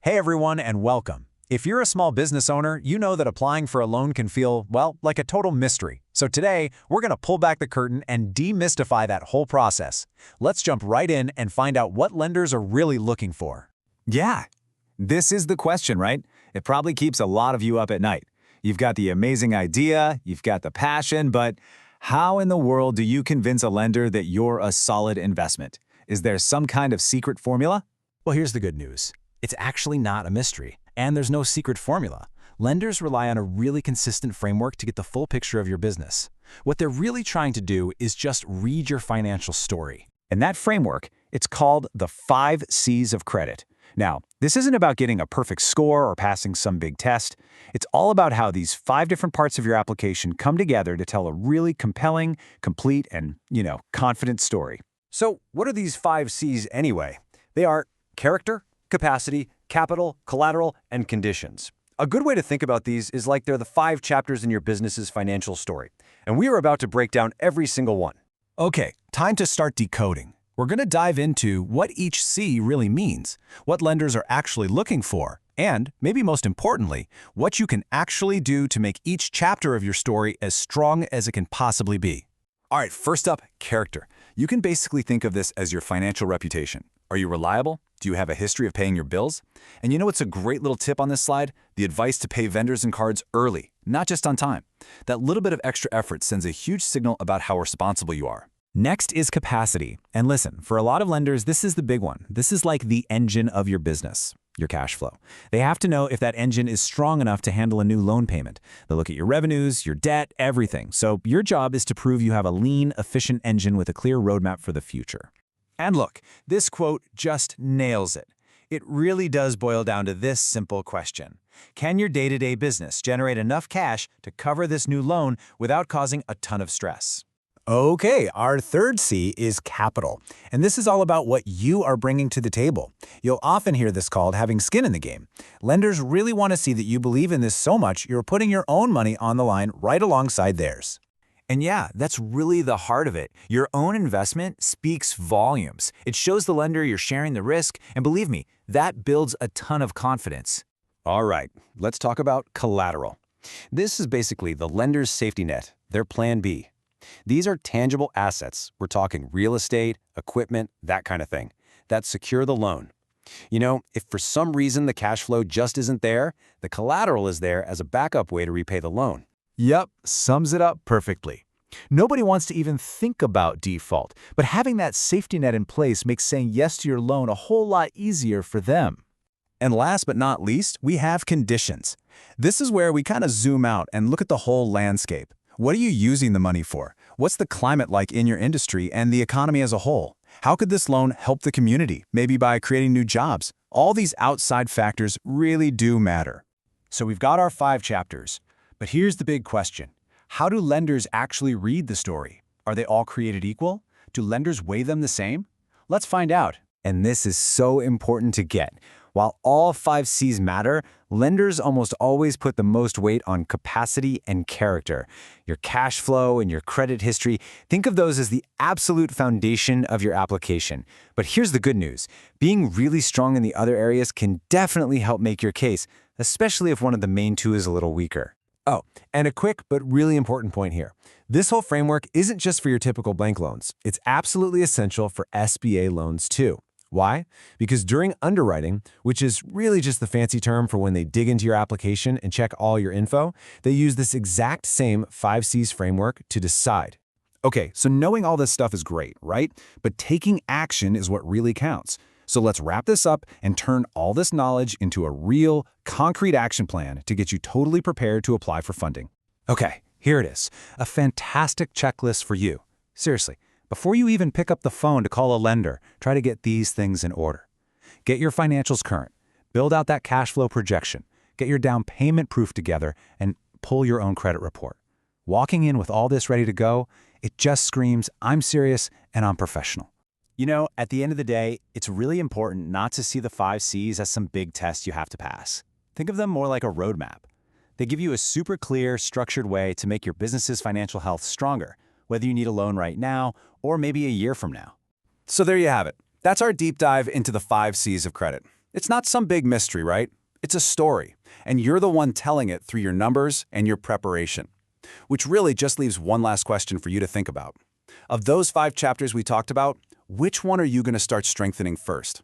Hey everyone, and welcome. If you're a small business owner, you know that applying for a loan can feel, well, like a total mystery. So today, we're going to pull back the curtain and demystify that whole process. Let's jump right in and find out what lenders are really looking for. Yeah, this is the question, right? It probably keeps a lot of you up at night. You've got the amazing idea, you've got the passion, but how in the world do you convince a lender that you're a solid investment? Is there some kind of secret formula? Well, here's the good news. It's actually not a mystery, and there's no secret formula. Lenders rely on a really consistent framework to get the full picture of your business. What they're really trying to do is just read your financial story. And that framework, it's called the 5 C's of credit. Now, this isn't about getting a perfect score or passing some big test. It's all about how these 5 different parts of your application come together to tell a really compelling, complete, and, confident story. So what are these 5 C's anyway? They are character, capacity, capital, collateral, and conditions. A good way to think about these is like they're the 5 chapters in your business's financial story, and we are about to break down every single one. Okay, time to start decoding. We're going to dive into what each C really means, what lenders are actually looking for, and, maybe most importantly, what you can actually do to make each chapter of your story as strong as it can possibly be. All right, first up, character. You can basically think of this as your financial reputation. Are you reliable? Do you have a history of paying your bills? And you know what's a great little tip on this slide? The advice to pay vendors and cards early, not just on time. That little bit of extra effort sends a huge signal about how responsible you are. Next is capacity. And listen, for a lot of lenders, this is the big one. This is like the engine of your business, your cash flow. They have to know if that engine is strong enough to handle a new loan payment. They'll look at your revenues, your debt, everything. So your job is to prove you have a lean, efficient engine with a clear roadmap for the future. And look, this quote just nails it. It really does boil down to this simple question. Can your day-to-day business generate enough cash to cover this new loan without causing a ton of stress? Okay, our third C is capital. And this is all about what you are bringing to the table. You'll often hear this called having skin in the game. Lenders really want to see that you believe in this so much you're putting your own money on the line right alongside theirs. And yeah, that's really the heart of it. Your own investment speaks volumes. It shows the lender you're sharing the risk, and believe me, that builds a ton of confidence. All right, let's talk about collateral. This is basically the lender's safety net, their plan B. These are tangible assets. We're talking real estate, equipment, that kind of thing, that secure the loan. If for some reason the cash flow just isn't there, the collateral is there as a backup way to repay the loan. Yep, sums it up perfectly. Nobody wants to even think about default, but having that safety net in place makes saying yes to your loan a whole lot easier for them. And last but not least, we have conditions. This is where we kind of zoom out and look at the whole landscape. What are you using the money for? What's the climate like in your industry and the economy as a whole? How could this loan help the community, maybe by creating new jobs? All these outside factors really do matter. So we've got our 5 chapters. But here's the big question. How do lenders actually read the story? Are they all created equal? Do lenders weigh them the same? Let's find out. And this is so important to get. While all 5 C's matter, lenders almost always put the most weight on capacity and character. Your cash flow and your credit history, think of those as the absolute foundation of your application. But here's the good news. Being really strong in the other areas can definitely help make your case, especially if one of the main 2 is a little weaker. Oh, and a quick but really important point here. This whole framework isn't just for your typical bank loans. It's absolutely essential for SBA loans too. Why? Because during underwriting, which is really just the fancy term for when they dig into your application and check all your info, they use this exact same 5 C's framework to decide. Okay, so knowing all this stuff is great, right? But taking action is what really counts. So let's wrap this up and turn all this knowledge into a real, concrete action plan to get you totally prepared to apply for funding. Okay, here it is. A fantastic checklist for you. Seriously, before you even pick up the phone to call a lender, try to get these things in order. Get your financials current. Build out that cash flow projection. Get your down payment proof together and pull your own credit report. Walking in with all this ready to go, it just screams, I'm serious and I'm professional. At the end of the day, it's really important not to see the 5 C's as some big test you have to pass. Think of them more like a roadmap. They give you a super clear, structured way to make your business's financial health stronger, whether you need a loan right now or maybe a year from now. So there you have it. That's our deep dive into the 5 C's of credit. It's not some big mystery, right? It's a story, and you're the one telling it through your numbers and your preparation. Which really just leaves one last question for you to think about. Of those 5 chapters we talked about, which one are you going to start strengthening first?